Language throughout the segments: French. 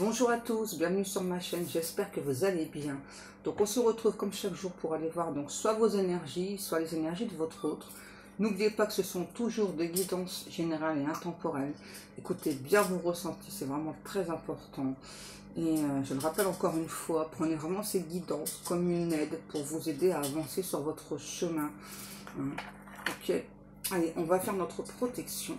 Bonjour à tous, bienvenue sur ma chaîne, j'espère que vous allez bien. Donc on se retrouve comme chaque jour pour aller voir donc soit vos énergies, soit les énergies de votre autre. N'oubliez pas que ce sont toujours des guidances générales et intemporelles. Écoutez bien vos ressentis, c'est vraiment très important. Et je le rappelle encore une fois, prenez vraiment ces guidances comme une aide pour vous aider à avancer sur votre chemin. Ok, allez, on va faire notre protection.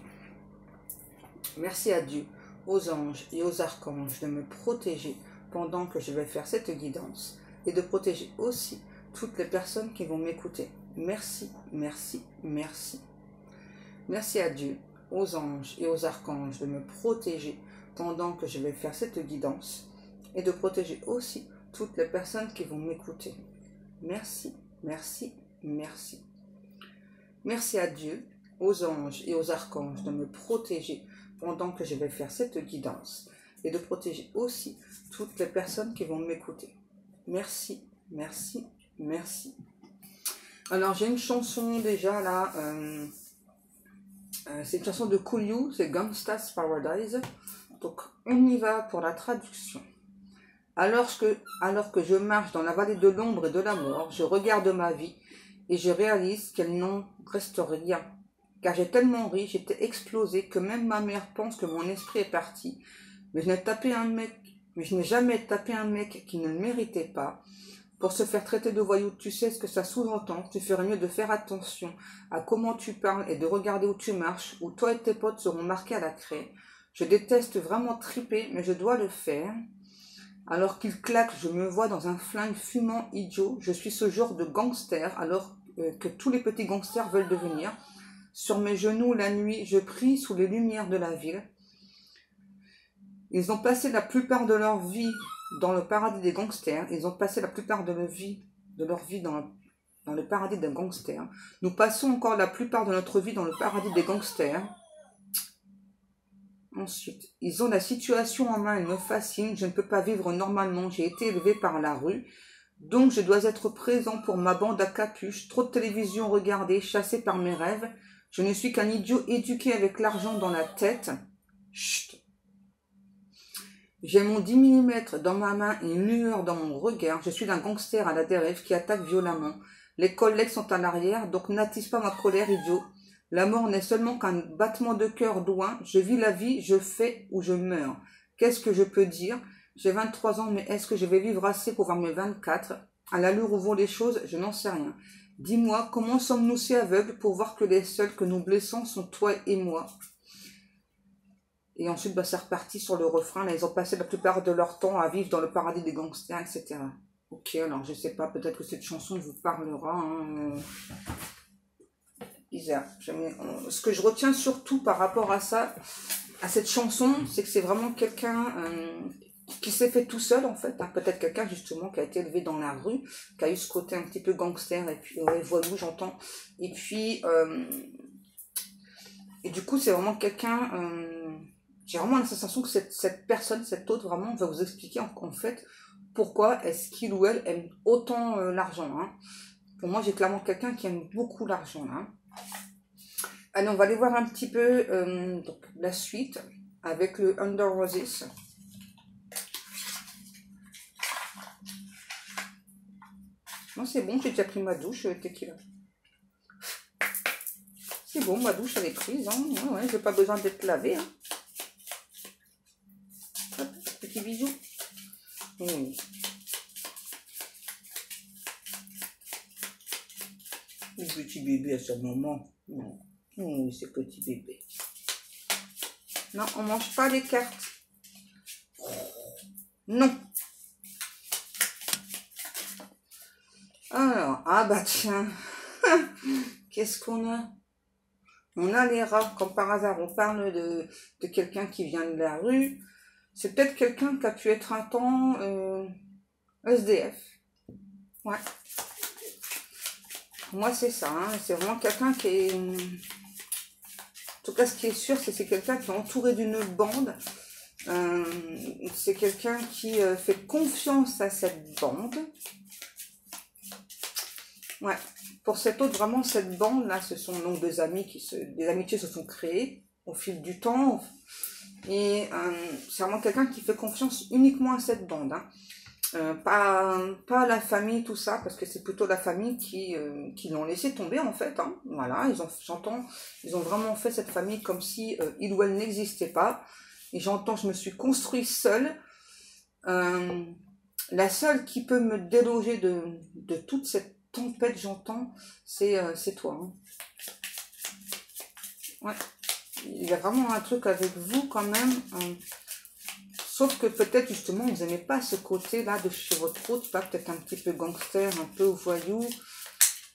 Merci à Dieu, aux anges et aux archanges de me protéger pendant que je vais faire cette guidance et de protéger aussi toutes les personnes qui vont m'écouter. Merci, merci, merci. Merci à Dieu, aux anges et aux archanges de me protéger pendant que je vais faire cette guidance et de protéger aussi toutes les personnes qui vont m'écouter. Merci, merci, merci. Merci à Dieu, aux anges et aux archanges de me protéger pendant que je vais faire cette guidance et de protéger aussi toutes les personnes qui vont m'écouter. Merci, merci, merci. Alors j'ai une chanson déjà là, c'est une chanson de Coolio, c'est Gangsta's Paradise. Donc on y va pour la traduction. Alors que je marche dans la vallée de l'ombre et de la mort, je regarde ma vie et je réalise qu'elle n'en reste rien. Car j'ai tellement ri, j'étais explosée que même ma mère pense que mon esprit est parti. Mais je n'ai jamais tapé un mec qui ne le méritait pas. Pour se faire traiter de voyou, tu sais ce que ça sous-entend. Tu ferais mieux de faire attention à comment tu parles et de regarder où tu marches, où toi et tes potes seront marqués à la craie. Je déteste vraiment triper, mais je dois le faire. Alors qu'il claque, je me vois dans un flingue fumant idiot. Je suis ce genre de gangster, alors que tous les petits gangsters veulent devenir. Sur mes genoux la nuit, je prie sous les lumières de la ville. Ils ont passé la plupart de leur vie dans le paradis des gangsters. Ils ont passé la plupart de leur vie dans le paradis des gangsters. Nous passons encore la plupart de notre vie dans le paradis des gangsters. Ensuite, ils ont la situation en main, ils me fascinent. Je ne peux pas vivre normalement. J'ai été élevé par la rue. Donc je dois être présent pour ma bande à capuche. Trop de télévision regardée, chassé par mes rêves. Je ne suis qu'un idiot éduqué avec l'argent dans la tête. Chut. J'ai mon 10 mm dans ma main et une lueur dans mon regard. Je suis un gangster à la dérive qui attaque violemment. Les collègues sont à l'arrière, donc n'attise pas ma colère, idiot. La mort n'est seulement qu'un battement de cœur loin. Je vis la vie, je fais ou je meurs. Qu'est-ce que je peux dire? J'ai 23 ans, mais est-ce que je vais vivre assez pour voir mes 24? À l'allure où vont les choses, je n'en sais rien. Dis-moi, comment sommes-nous si aveugles pour voir que les seuls que nous blessons sont toi et moi? Et ensuite, c'est reparti sur le refrain. Là, ils ont passé la plupart de leur temps à vivre dans le paradis des gangsters, etc. Ok, alors je sais pas, peut-être que cette chanson vous parlera. Bizarre. Ce que je retiens surtout par rapport à ça, à cette chanson, c'est que c'est vraiment quelqu'un qui s'est fait tout seul en fait, peut-être quelqu'un justement qui a été élevé dans la rue, qui a eu ce côté un petit peu gangster et puis voilou j'entends, et puis et du coup c'est vraiment quelqu'un, j'ai vraiment la sensation que cette personne, cet autre vraiment va vous expliquer en fait pourquoi est-ce qu'il ou elle aime autant l'argent. Pour moi j'ai clairement quelqu'un qui aime beaucoup l'argent. Allez, on va aller voir un petit peu donc, la suite avec le Under Roses. Non, c'est bon, j'ai déjà pris ma douche, tequila. C'est bon, ma douche, elle est prise. Ouais, j'ai pas besoin d'être lavée. Hop, petit bisou. Oui. Le petit bébé à ce moment. Oui, ce petit bébé. Non, on mange pas les cartes. Non. Alors, bah tiens. Qu'est-ce qu'on a? On a les rats, comme par hasard. On parle de quelqu'un qui vient de la rue. C'est peut-être quelqu'un qui a pu être un temps SDF. Ouais. Moi, c'est ça. C'est vraiment quelqu'un qui est... En tout cas, ce qui est sûr, c'est que c'est quelqu'un qui est entouré d'une bande. C'est quelqu'un qui fait confiance à cette bande. Ouais. Pour cet autre, vraiment, cette bande-là, ce sont donc des amitiés se sont créées au fil du temps. Et c'est vraiment quelqu'un qui fait confiance uniquement à cette bande, hein. Pas à la famille, tout ça, parce que c'est plutôt la famille qui l'ont laissé tomber, en fait, hein. Voilà, j'entends, ils ont vraiment fait cette famille comme si il ou elle n'existait pas. Et j'entends, je me suis construit seule. La seule qui peut me déloger de toute cette tempête, j'entends, c'est toi, hein. Ouais. Il y a vraiment un truc avec vous quand même. Sauf que peut-être justement vous n'aimez pas ce côté-là de chez votre autre, pas peut-être un petit peu gangster, un peu voyou.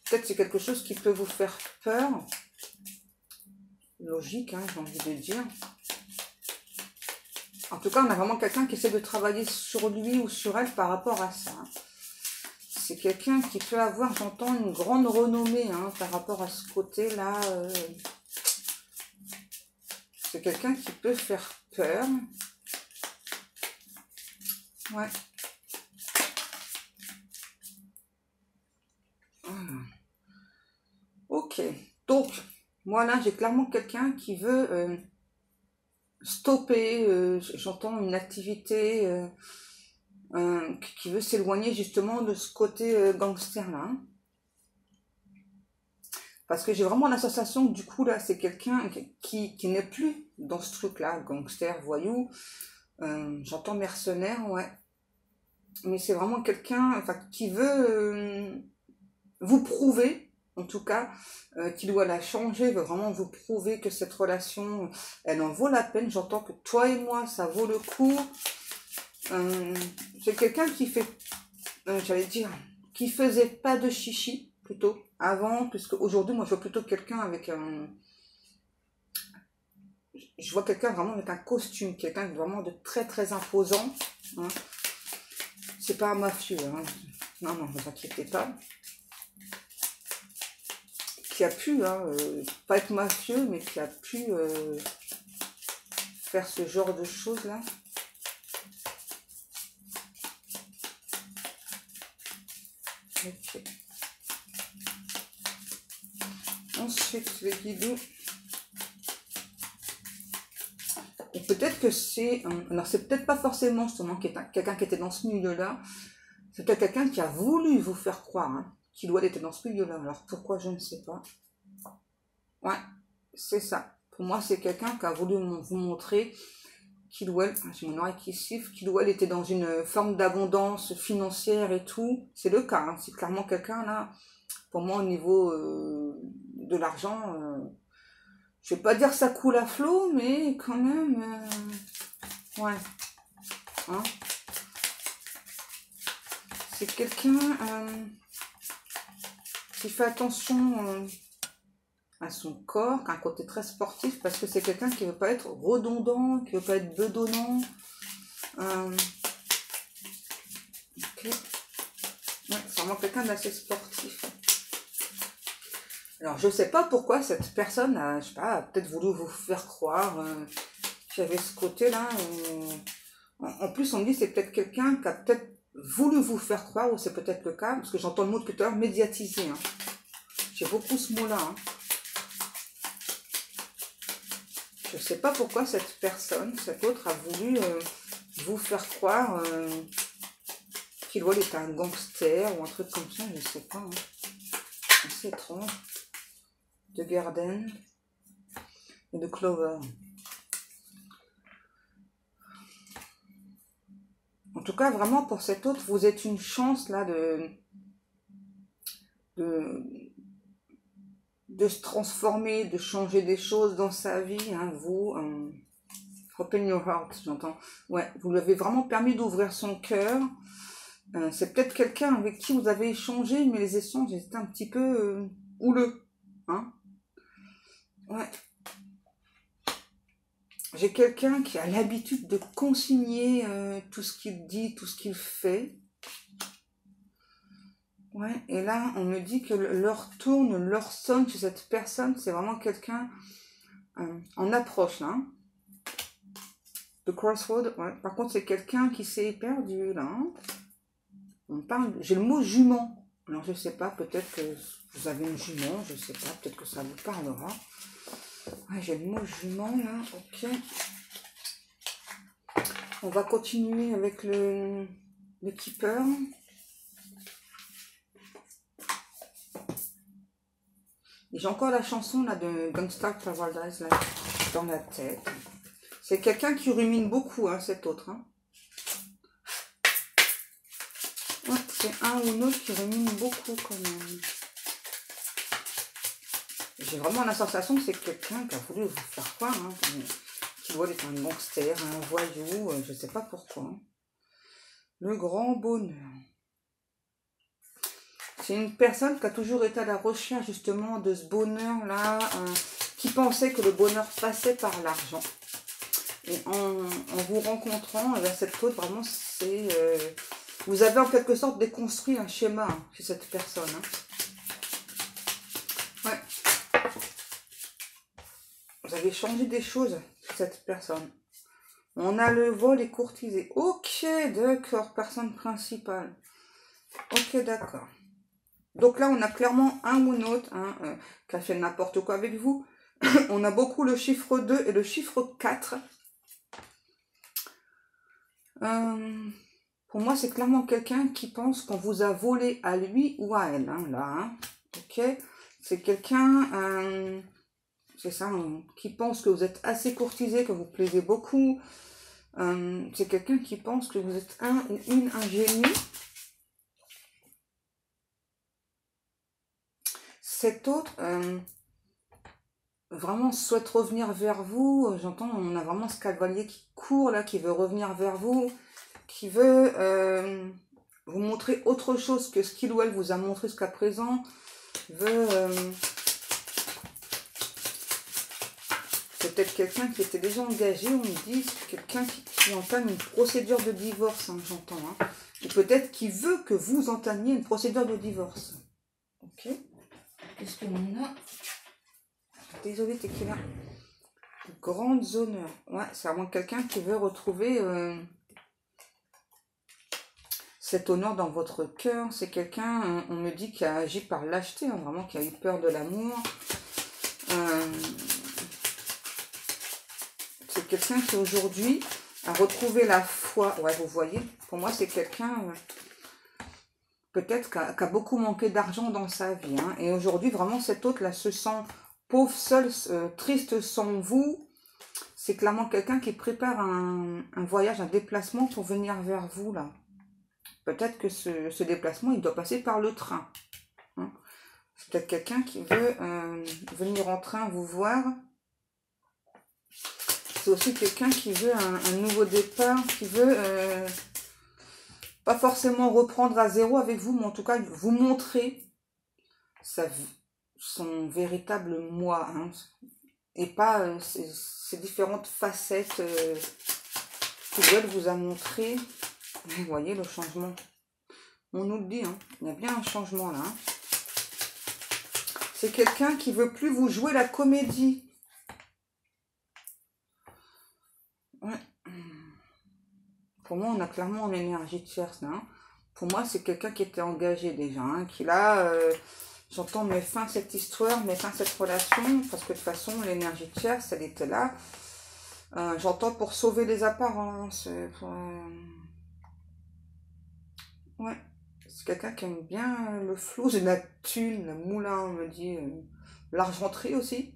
Peut-être c'est quelque chose qui peut vous faire peur. Logique, hein, j'ai envie de dire. En tout cas, on a vraiment quelqu'un qui essaie de travailler sur lui ou sur elle par rapport à ça. C'est quelqu'un qui peut avoir, j'entends, une grande renommée, hein, par rapport à ce côté-là. C'est quelqu'un qui peut faire peur. Ouais. Ok. Donc, moi là, j'ai clairement quelqu'un qui veut stopper, j'entends une activité qui veut s'éloigner justement de ce côté gangster là, hein. Parce que j'ai vraiment l'association que du coup là, c'est quelqu'un qui n'est plus dans ce truc-là, gangster, voyou. J'entends mercenaire, ouais. Mais c'est vraiment quelqu'un, enfin, qui veut vous prouver, en tout cas, qu'il doit la changer, veut vraiment vous prouver que cette relation, elle en vaut la peine. J'entends que toi et moi, ça vaut le coup. C'est quelqu'un qui fait, j'allais dire, qui faisait pas de chichi, plutôt, avant, puisque aujourd'hui, moi, je vois plutôt quelqu'un avec un... Je vois quelqu'un vraiment avec un costume, quelqu'un vraiment de très, très imposant, hein. C'est pas un mafieux, hein. Non, ne vous inquiétez pas. Qui a pu, hein, pas être mafieux, mais qui a pu faire ce genre de choses-là. Ok. Ensuite, les guidoux. Et peut-être que c'est... alors, c'est peut-être pas forcément justement quelqu'un qui était dans ce milieu-là. C'est peut-être quelqu'un qui a voulu vous faire croire, hein, qu'il doit être dans ce milieu-là. Alors, pourquoi, je ne sais pas. Ouais, c'est ça. Pour moi, c'est quelqu'un qui a voulu vous montrer qu'il ou elle, j'ai mon oreille qui siffle, qu'il ou elle était dans une forme d'abondance financière et tout. C'est le cas, hein. C'est clairement quelqu'un là, pour moi au niveau de l'argent, je vais pas dire ça coule à flot, mais quand même, ouais. Hein. C'est quelqu'un qui fait attention à son corps, qui a un côté très sportif, parce que c'est quelqu'un qui ne veut pas être redondant, qui ne veut pas être bedonnant. Ok. Ouais, c'est vraiment quelqu'un d'assez sportif. Alors, je ne sais pas pourquoi cette personne a, je sais pas, a peut-être voulu vous faire croire qu'il y avait ce côté-là. En plus, on me dit que c'est peut-être quelqu'un qui a peut-être voulu vous faire croire, ou c'est peut-être le cas, parce que j'entends le mot depuis tout à l'heure, médiatiser, hein. J'ai beaucoup ce mot-là, hein. Je ne sais pas pourquoi cette personne, cet autre, a voulu vous faire croire qu'il était un gangster ou un truc comme ça, je ne sais pas, hein. C'est étrange. De Garden et de Clover. En tout cas, vraiment, pour cet autre, vous êtes une chance là de se transformer, de changer des choses dans sa vie, hein, vous, open your heart, j'entends. Ouais, vous lui avez vraiment permis d'ouvrir son cœur. C'est peut-être quelqu'un avec qui vous avez échangé, mais les échanges étaient un petit peu houleux, hein. Ouais. J'ai quelqu'un qui a l'habitude de consigner tout ce qu'il dit, tout ce qu'il fait. Ouais, et là, on me dit que l'heure tourne, l'heure sonne chez cette personne. C'est vraiment quelqu'un en approche, là, hein. The Crossroad, ouais. Par contre, c'est quelqu'un qui s'est perdu, là, hein. On parle, j'ai le mot jument. Alors, je sais pas, peut-être que vous avez une jument, je sais pas, peut-être que ça vous parlera. Ouais, j'ai le mot jument, là, ok. On va continuer avec le Keeper. J'ai encore la chanson là de Gangsta Paradise là, dans la tête. C'est quelqu'un qui rumine beaucoup, hein, cet autre. Hein. Ouais, c'est un ou l'autre qui rumine beaucoup quand même. J'ai vraiment la sensation que c'est quelqu'un qui a voulu vous faire croire, hein, qui doit être un gangster, un voyou, je ne sais pas pourquoi. Hein. Le grand bonheur. C'est une personne qui a toujours été à la recherche justement de ce bonheur-là, qui pensait que le bonheur passait par l'argent. Et en vous rencontrant, cette autre, vraiment, c'est... vous avez en quelque sorte déconstruit un schéma hein, chez cette personne. Hein. Ouais. Vous avez changé des choses chez cette personne. On a le vol et courtisé. Ok, d'accord, personne principale. Ok, d'accord. Donc là, on a clairement un ou un autre hein, qui a fait n'importe quoi avec vous. On a beaucoup le chiffre 2 et le chiffre 4. Pour moi, c'est clairement quelqu'un qui pense qu'on vous a volé à lui ou à elle. Hein, là, hein. Ok. C'est quelqu'un, c'est ça, qui pense que vous êtes assez courtisé, que vous plaisez beaucoup. C'est quelqu'un qui pense que vous êtes un ou une ingénue. Cet autre, vraiment souhaite revenir vers vous. J'entends, on a vraiment ce cavalier qui court là, qui veut revenir vers vous, qui veut vous montrer autre chose que ce qu'il ou elle vous a montré jusqu'à présent. Veut... c'est peut-être quelqu'un qui était déjà engagé, on me dit, quelqu'un qui entame une procédure de divorce, hein, j'entends. Hein. Ou peut-être qui veut que vous entamiez une procédure de divorce. Ok. Qu'est-ce que l'on a? Désolée, t'es qui là? Grandes honneurs. Ouais, c'est vraiment quelqu'un qui veut retrouver cet honneur dans votre cœur. C'est quelqu'un, on me dit, qui a agi par lâcheté, hein, vraiment, qui a eu peur de l'amour. C'est quelqu'un qui aujourd'hui a retrouvé la foi. Ouais, vous voyez, pour moi, c'est quelqu'un... peut-être qui a beaucoup manqué d'argent dans sa vie. Hein. Et aujourd'hui, vraiment, cet autre-là se sent pauvre, seul, triste sans vous. C'est clairement quelqu'un qui prépare un voyage, un déplacement pour venir vers vous, là. Peut-être que ce déplacement, il doit passer par le train. Hein. C'est peut-être quelqu'un qui veut venir en train vous voir. C'est aussi quelqu'un qui veut un nouveau départ, qui veut... pas forcément reprendre à zéro avec vous, mais en tout cas, vous montrer son véritable moi, hein, et pas ces différentes facettes qu'elle vous a montré. Vous voyez le changement. On nous le dit, hein, il y a bien un changement là. Hein. C'est quelqu'un qui veut plus vous jouer la comédie. Ouais. Pour moi, on a clairement une énergie tierce. Hein. Pour moi, c'est quelqu'un qui était engagé déjà, hein, qui là... j'entends mes fins cette histoire, mes fins cette relation, parce que de toute façon, l'énergie tierce, elle était là. J'entends pour sauver les apparences. Ouais, c'est quelqu'un qui aime bien le flou, j'ai la thune, le moulin, on me dit, l'argenterie aussi.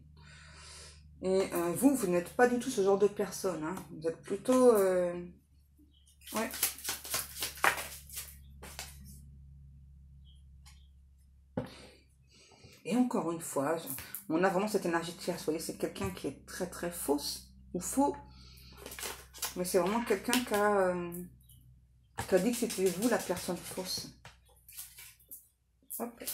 Et vous n'êtes pas du tout ce genre de personne. Hein. Vous êtes plutôt... ouais. Et encore une fois, on a vraiment cette énergie tierce. Vous voyez, c'est quelqu'un qui est très très fausse ou faux. Mais c'est vraiment quelqu'un qui a dit que c'était vous la personne fausse. Hop.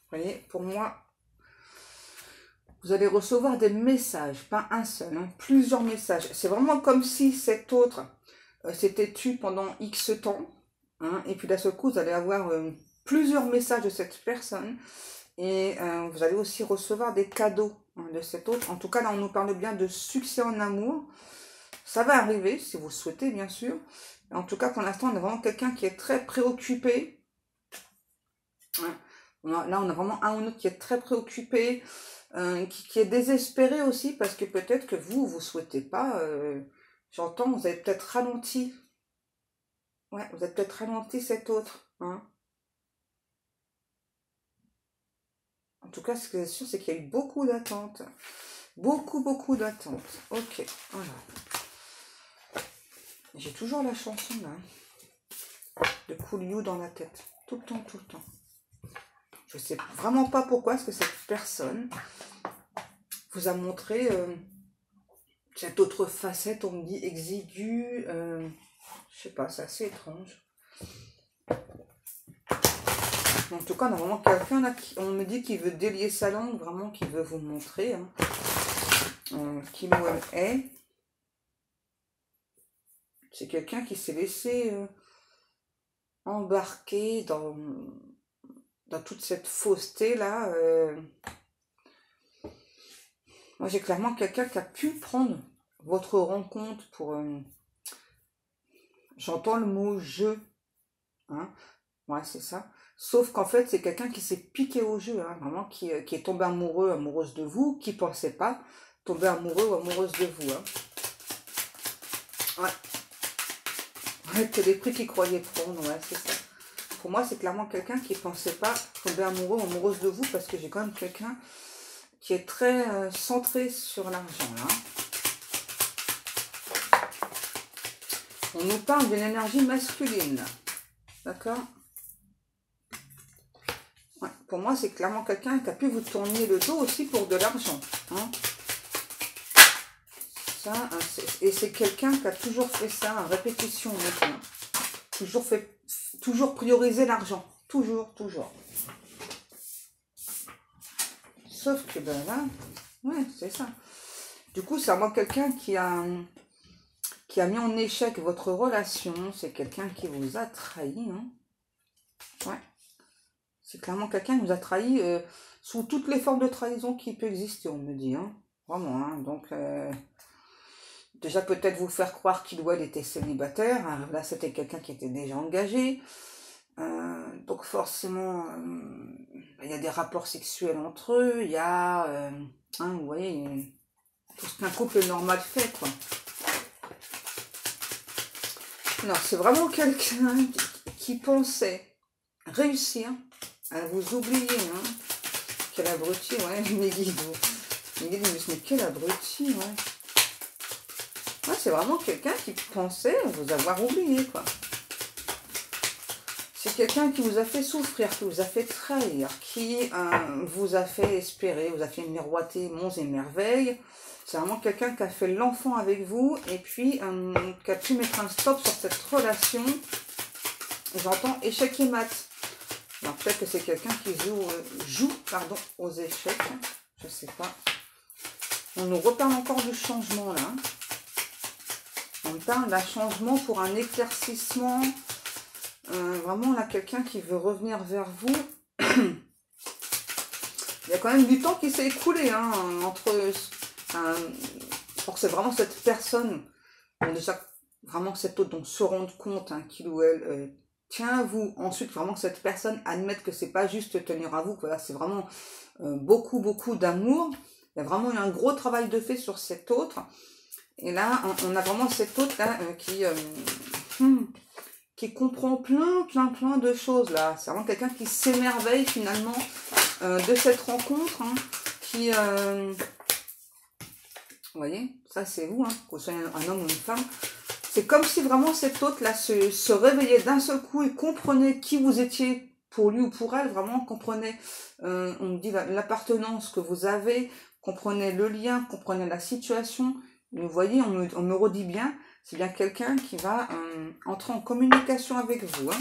Vous voyez, pour moi, vous allez recevoir des messages, pas un seul, hein, plusieurs messages. C'est vraiment comme si cet autre s'était tu pendant X temps. Hein, et puis d'un seul coup, vous allez avoir plusieurs messages de cette personne. Et vous allez aussi recevoir des cadeaux hein, de cet autre. En tout cas, là, on nous parle bien de succès en amour. Ça va arriver, si vous le souhaitez, bien sûr. En tout cas, pour l'instant, on a vraiment quelqu'un qui est très préoccupé. Là, on a vraiment un ou l'autre qui est très préoccupé, qui est désespéré aussi, parce que peut-être que vous souhaitez pas, j'entends, vous avez peut-être ralenti. Ouais, vous avez peut-être ralenti cet autre. Hein. En tout cas, ce qui est sûr, c'est qu'il y a eu beaucoup d'attentes. Beaucoup d'attentes. Ok, voilà. J'ai toujours la chanson, là, de Cool You dans la tête. Tout le temps, tout le temps. Je sais vraiment pas pourquoi, est-ce que cette personne vous a montré cette autre facette, on me dit exiguë, je sais pas, c'est assez étrange. En tout cas, on a vraiment quelqu'un là, on me dit qu'il veut délier sa langue, vraiment, qui veut vous montrer hein, qui ou elle est. C'est quelqu'un qui s'est laissé embarquer dans toute cette fausseté là. Moi, j'ai clairement quelqu'un qui a pu prendre votre rencontre pour... J'entends le mot « je hein ». Ouais, c'est ça. Sauf qu'en fait, c'est quelqu'un qui s'est piqué au jeu, hein, vraiment, qui est tombé amoureux, amoureuse de vous, qui ne pensait pas tomber amoureux ou amoureuse de vous. Hein. Ouais. Ouais, que les prix qu'il croyait prendre, ouais, c'est ça. Pour moi, c'est clairement quelqu'un qui ne pensait pas tomber amoureux ou amoureuse de vous, parce que j'ai quand même quelqu'un qui est très centré sur l'argent, là. On nous parle d'une énergie masculine, d'accord? Ouais, pour moi, c'est clairement quelqu'un qui a pu vous tourner le dos aussi pour de l'argent. Hein. Ça, et c'est quelqu'un qui a toujours fait ça, à répétition maintenant. Toujours prioriser l'argent. Toujours. Sauf que ben là, ouais, c'est ça. Du coup, c'est vraiment quelqu'un qui a mis en échec votre relation. C'est quelqu'un qui vous a trahi. Hein. Ouais. C'est clairement quelqu'un qui vous a trahi sous toutes les formes de trahison qui peut exister, on me dit. Hein. Vraiment. Hein. Donc, déjà peut-être vous faire croire qu'il ou elle était célibataire. Là, c'était quelqu'un qui était déjà engagé. Donc forcément, il y a des rapports sexuels entre eux. Il y a, hein, vous voyez, tout ce qu'un couple normal fait, quoi. Non, c'est vraiment quelqu'un qui pensait réussir à vous oublier. Hein. Quel abruti, ouais, mes guides. Mais quel abruti, ouais. Ouais, c'est vraiment quelqu'un qui pensait vous avoir oublié, quoi. C'est quelqu'un qui vous a fait souffrir, qui vous a fait trahir, qui vous a fait espérer, vous a fait miroiter monts et merveilles. C'est vraiment quelqu'un qui a fait l'enfant avec vous et puis qui a pu mettre un stop sur cette relation. J'entends échec et mat. Alors peut-être que c'est quelqu'un qui joue aux échecs. Je sais pas. On nous reparle encore du changement là. On parle d'un changement pour un éclaircissement. Vraiment là, quelqu'un qui veut revenir vers vous. Il y a quand même du temps qui s'est écoulé hein, entre... pour que c'est vraiment cette personne, bon, déjà vraiment que cet autre donc, se rende compte hein, qu'il ou elle tient à vous. Ensuite, vraiment que cette personne admette que c'est pas juste tenir à vous. Voilà, c'est vraiment beaucoup d'amour. Il y a vraiment eu un gros travail de fait sur cet autre. Et là, on a vraiment cet autre là qui comprend plein de choses là. C'est vraiment quelqu'un qui s'émerveille finalement de cette rencontre, hein, qui... vous voyez, ça c'est vous, hein, que vous soyez un homme ou une femme. C'est comme si vraiment cet autre là se réveillait d'un seul coup et comprenait qui vous étiez pour lui ou pour elle, vraiment comprenait, on me dit l'appartenance que vous avez, comprenait le lien, comprenait la situation. Vous voyez, on me redit bien, c'est bien quelqu'un qui va entrer en communication avec vous. Hein.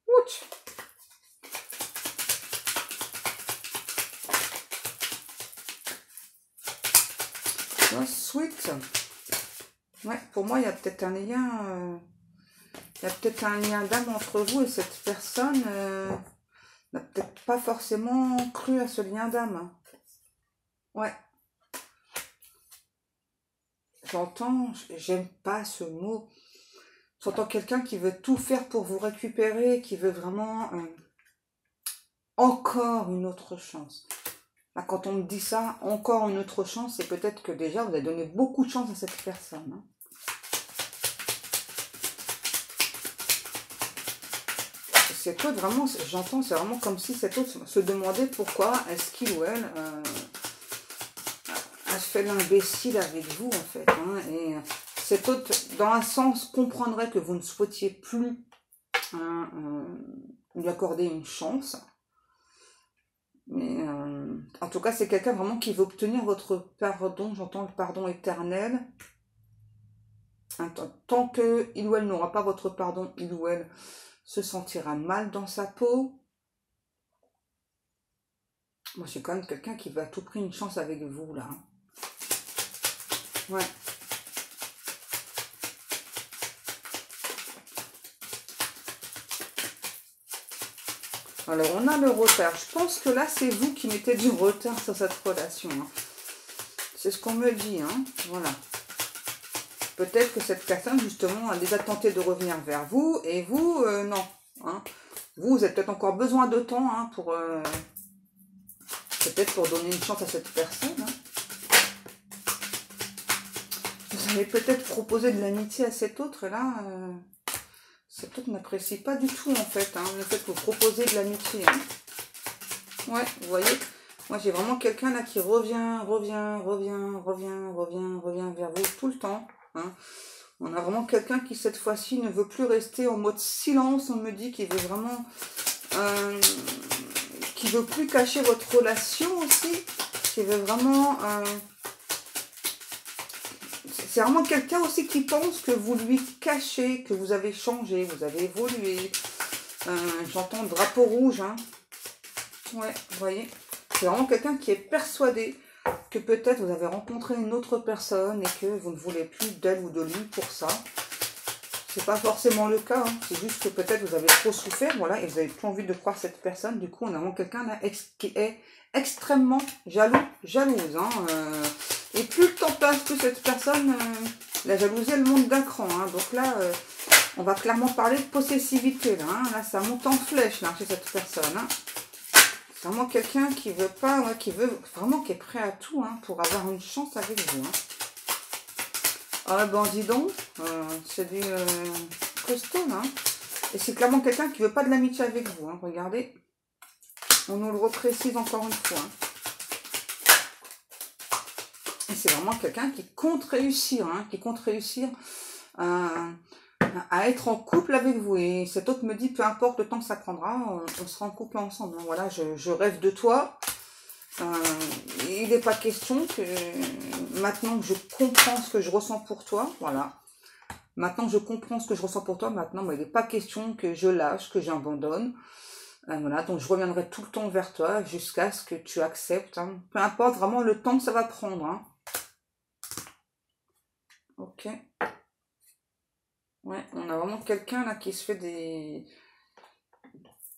Ouch. Sweet. Ouais, pour moi, il y a peut-être un lien... il y a peut-être un lien d'âme entre vous et cette personne... n'a peut-être pas forcément cru à ce lien d'âme. Ouais. j'entends, j'aime pas ce mot. J'entends quelqu'un qui veut tout faire pour vous récupérer, qui veut vraiment encore une autre chance. Là, quand on me dit ça, encore une autre chance, c'est peut-être que déjà vous avez donné beaucoup de chance à cette personne. Hein. Cet autre, vraiment, j'entends, c'est vraiment comme si cet autre se demandait pourquoi est-ce qu'il ou elle a fait l'imbécile avec vous, en fait. Hein, et cet autre, dans un sens, comprendrait que vous ne souhaitiez plus hein, lui accorder une chance. Mais en tout cas, c'est quelqu'un vraiment qui veut obtenir votre pardon. J'entends le pardon éternel. Tant qu'il ou elle n'aura pas votre pardon, il ou elle se sentira mal dans sa peau. Moi, j'ai quand même quelqu'un qui veut à tout prix une chance avec vous, là. Ouais. Alors, on a le retard. Je pense que là, c'est vous qui mettez du retard sur cette relation. Hein. C'est ce qu'on me dit. Hein. Voilà. Peut-être que cette personne, justement, a déjà tenté de revenir vers vous. Et vous, non. Hein. Vous avez peut-être encore besoin de temps hein, pour... peut-être pour donner une chance à cette personne. Hein. Vous avez peut-être proposé de l'amitié à cet autre. Et là... cet autre n'apprécie pas du tout, en fait, hein, le fait que vous proposez de l'amitié. Hein. Ouais, vous voyez, moi, j'ai vraiment quelqu'un là qui revient vers vous tout le temps. Hein. On a vraiment quelqu'un qui, cette fois-ci, ne veut plus rester en mode silence. On me dit qu'il veut vraiment... qui veut plus cacher votre relation aussi. Qui veut vraiment... c'est vraiment quelqu'un aussi qui pense que vous lui cachez, que vous avez changé, vous avez évolué. J'entends drapeau rouge. Hein. Ouais, vous voyez. C'est vraiment quelqu'un qui est persuadé que peut-être vous avez rencontré une autre personne et que vous ne voulez plus d'elle ou de lui pour ça. C'est pas forcément le cas. Hein. C'est juste que peut-être vous avez trop souffert, voilà, et vous avez plus envie de croire cette personne. Du coup, on a vraiment quelqu'un là qui est extrêmement jalouse. Hein. Et plus le temps passe, plus cette personne, la jalousie, elle monte d'un cran. Hein. Donc là, on va clairement parler de possessivité. Là, hein. Là ça monte en flèche là, chez cette personne. Hein. C'est vraiment quelqu'un qui veut pas, ouais, qui veut vraiment, qui est prêt à tout hein, pour avoir une chance avec vous. Hein. Ah ben dis donc, c'est du costaud. Hein. Et c'est clairement quelqu'un qui veut pas de l'amitié avec vous. Hein. Regardez, on nous le reprécise encore une fois. Hein. Et c'est vraiment quelqu'un qui compte réussir, hein, à être en couple avec vous. Et cet autre me dit, peu importe le temps que ça prendra, on sera en couple ensemble. Donc, voilà, je rêve de toi. Il n'est pas question que maintenant que je comprends ce que je ressens pour toi, voilà. Maintenant que je comprends ce que je ressens pour toi, maintenant, il n'est pas question que je lâche, que j'abandonne. Voilà, donc je reviendrai tout le temps vers toi jusqu'à ce que tu acceptes. Hein. Peu importe vraiment le temps que ça va prendre. Hein. Ok. Ouais, on a vraiment quelqu'un là qui se fait des...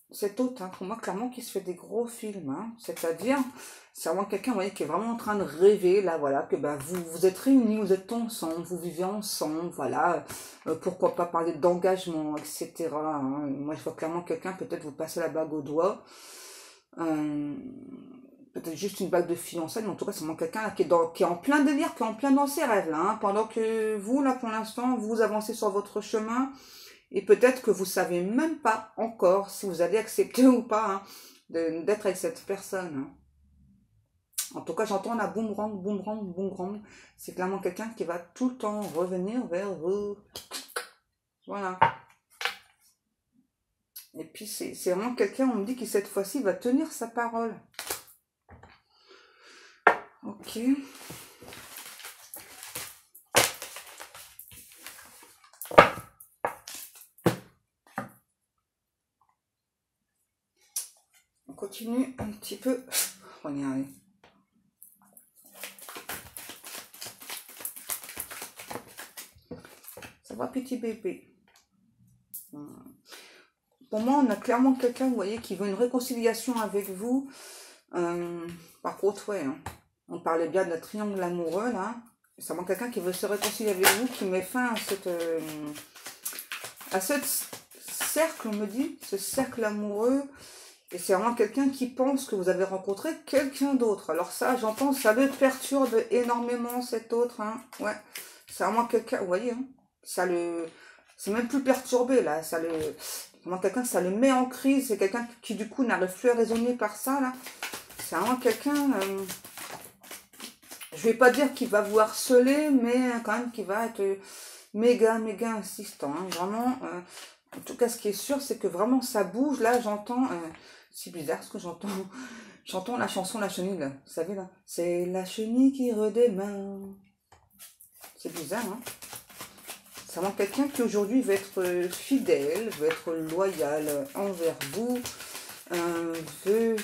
Cet autre, hein, pour moi, clairement, qui se fait des gros films. Hein. C'est-à-dire, c'est vraiment quelqu'un, vous voyez, qui est vraiment en train de rêver, là, voilà, que bah, vous êtes réunis, vous êtes ensemble, vous vivez ensemble, voilà. Pourquoi pas parler d'engagement, etc. Hein. Moi, je vois clairement quelqu'un, peut-être vous passez la bague au doigt. Peut-être juste une bague de fiançailles, mais en tout cas, c'est vraiment quelqu'un qui est en plein délire, qui est en plein dans ses rêves, là. Hein. Pendant que vous, là, pour l'instant, vous avancez sur votre chemin. Et peut-être que vous ne savez même pas encore si vous allez accepter ou pas hein, d'être avec cette personne. Hein. En tout cas, j'entends la boomerang. C'est clairement quelqu'un qui va tout le temps revenir vers vous. Voilà. Et puis, c'est vraiment quelqu'un, on me dit, qui cette fois-ci va tenir sa parole. Ok. On continue un petit peu. Regardez. Ça va, petit bébé. Pour moi, on a clairement quelqu'un, vous voyez, qui veut une réconciliation avec vous. Par contre, ouais, hein, on parlait bien de triangle amoureux, là. c'est vraiment quelqu'un qui veut se réconcilier avec vous, qui met fin à ce cercle, on me dit, ce cercle amoureux. Et c'est vraiment quelqu'un qui pense que vous avez rencontré quelqu'un d'autre. Alors ça, j'entends, ça le perturbe énormément, cet autre. Hein. Ouais, c'est vraiment quelqu'un, vous voyez, hein, c'est même plus perturbé, là. Vraiment quelqu'un, ça le met en crise. C'est quelqu'un qui, du coup, n'arrive plus à raisonner par ça, là. C'est vraiment quelqu'un, je vais pas dire qu'il va vous harceler, mais quand même qui va être méga insistant. Hein. Vraiment, en tout cas, ce qui est sûr, c'est que vraiment, ça bouge. Là, j'entends... c'est bizarre ce que j'entends. J'entends la chanson La Chenille, là. Vous savez, là. C'est la chenille qui redémarre. C'est bizarre, hein. C'est vraiment quelqu'un qui, aujourd'hui, va être fidèle, va être loyal envers vous, veut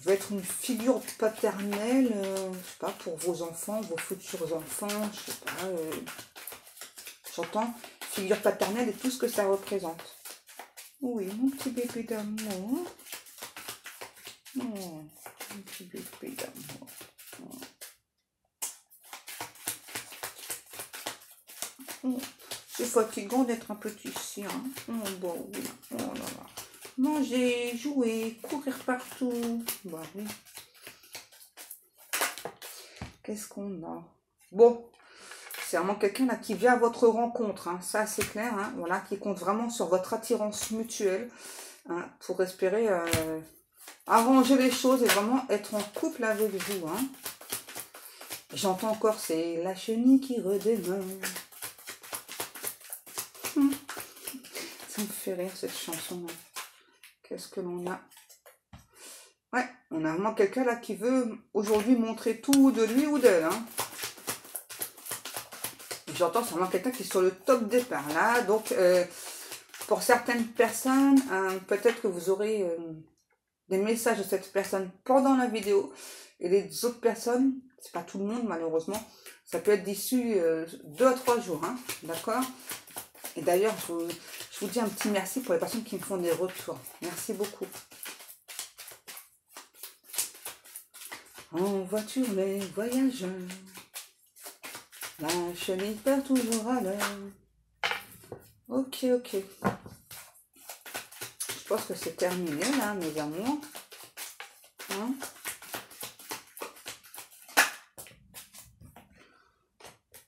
être une figure paternelle, je sais pas, pour vos enfants, vos futurs enfants, je sais pas. J'entends figure paternelle et tout ce que ça représente. Oui, mon petit bébé d'amour. Oh, mon petit bébé d'amour. Oh, c'est fatigant d'être un petit chien. Oh, bon, oui. Oh là là. Manger, jouer, courir partout. Bah oui. Qu'est-ce qu'on a? Bon, c'est vraiment quelqu'un là qui vient à votre rencontre. Hein. Ça, c'est clair. Hein. Voilà, qui compte vraiment sur votre attirance mutuelle, hein, pour espérer arranger les choses et vraiment être en couple avec vous. Hein. J'entends encore, c'est la chenille qui redémarre. Ça me fait rire cette chanson. Qu'est-ce que l'on a? Ouais, on a vraiment quelqu'un là qui veut aujourd'hui montrer tout de lui ou d'elle. Hein. J'entends, c'est vraiment quelqu'un qui est sur le top départ là. Donc, pour certaines personnes, peut-être que vous aurez des messages de cette personne pendant la vidéo. Et les autres personnes, c'est pas tout le monde malheureusement, ça peut être d'ici 2 à 3 jours. Hein, d'accord? Et d'ailleurs, je vous dis un petit merci pour les personnes qui me font des retours. Merci beaucoup. En voiture, les voyageurs, la chenille perd toujours à l'heure. Ok. Je pense que c'est terminé, là, mes amours. Hein?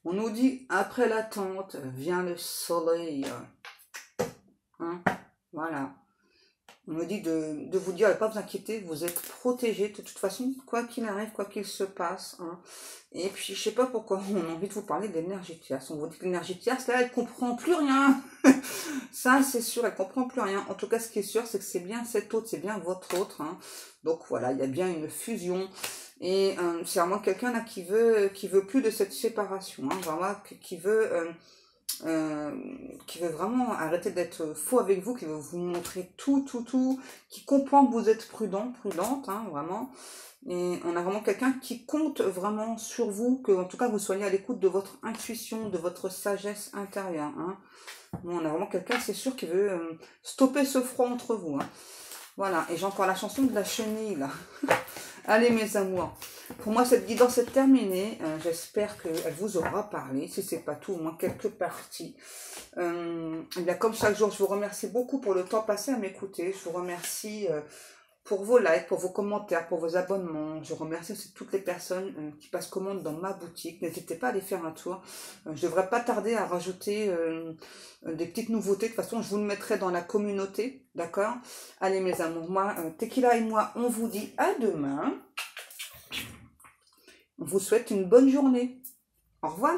On nous dit, après l'attente, vient le soleil. Hein? Voilà. On nous dit de vous dire, pas vous inquiéter, vous êtes protégés de toute façon, quoi qu'il arrive, quoi qu'il se passe. Hein. Et puis, je sais pas pourquoi on a envie de vous parler d'énergie tierce. On vous dit que l'énergie tierce, là, elle comprend plus rien. Ça, c'est sûr, elle comprend plus rien. En tout cas, ce qui est sûr, c'est que c'est bien cet autre, c'est bien votre autre. Hein. Donc voilà, il y a bien une fusion. Et c'est vraiment quelqu'un là qui veut plus de cette séparation. Hein, vraiment, qui veut vraiment arrêter d'être faux avec vous, qui veut vous montrer tout, qui comprend que vous êtes prudente, hein, vraiment. Et on a vraiment quelqu'un qui compte vraiment sur vous, que en tout cas vous soyez à l'écoute de votre intuition, de votre sagesse intérieure. Hein. Bon, on a vraiment quelqu'un, c'est sûr, qui veut stopper ce froid entre vous. Hein. Voilà, et j'ai encore la chanson de la chenille, là. Allez, mes amours. Pour moi, cette guidance est terminée. J'espère qu'elle vous aura parlé. Si ce n'est pas tout, au moins quelques parties. Et bien, comme chaque jour, je vous remercie beaucoup pour le temps passé à m'écouter. Je vous remercie pour vos likes, pour vos commentaires, pour vos abonnements. Je remercie aussi toutes les personnes qui passent commande dans ma boutique. N'hésitez pas à aller faire un tour. Je ne devrais pas tarder à rajouter des petites nouveautés. De toute façon, je vous le mettrai dans la communauté. D'accord? Allez, mes amours. Moi, Tequila et moi, on vous dit à demain. On vous souhaite une bonne journée. Au revoir.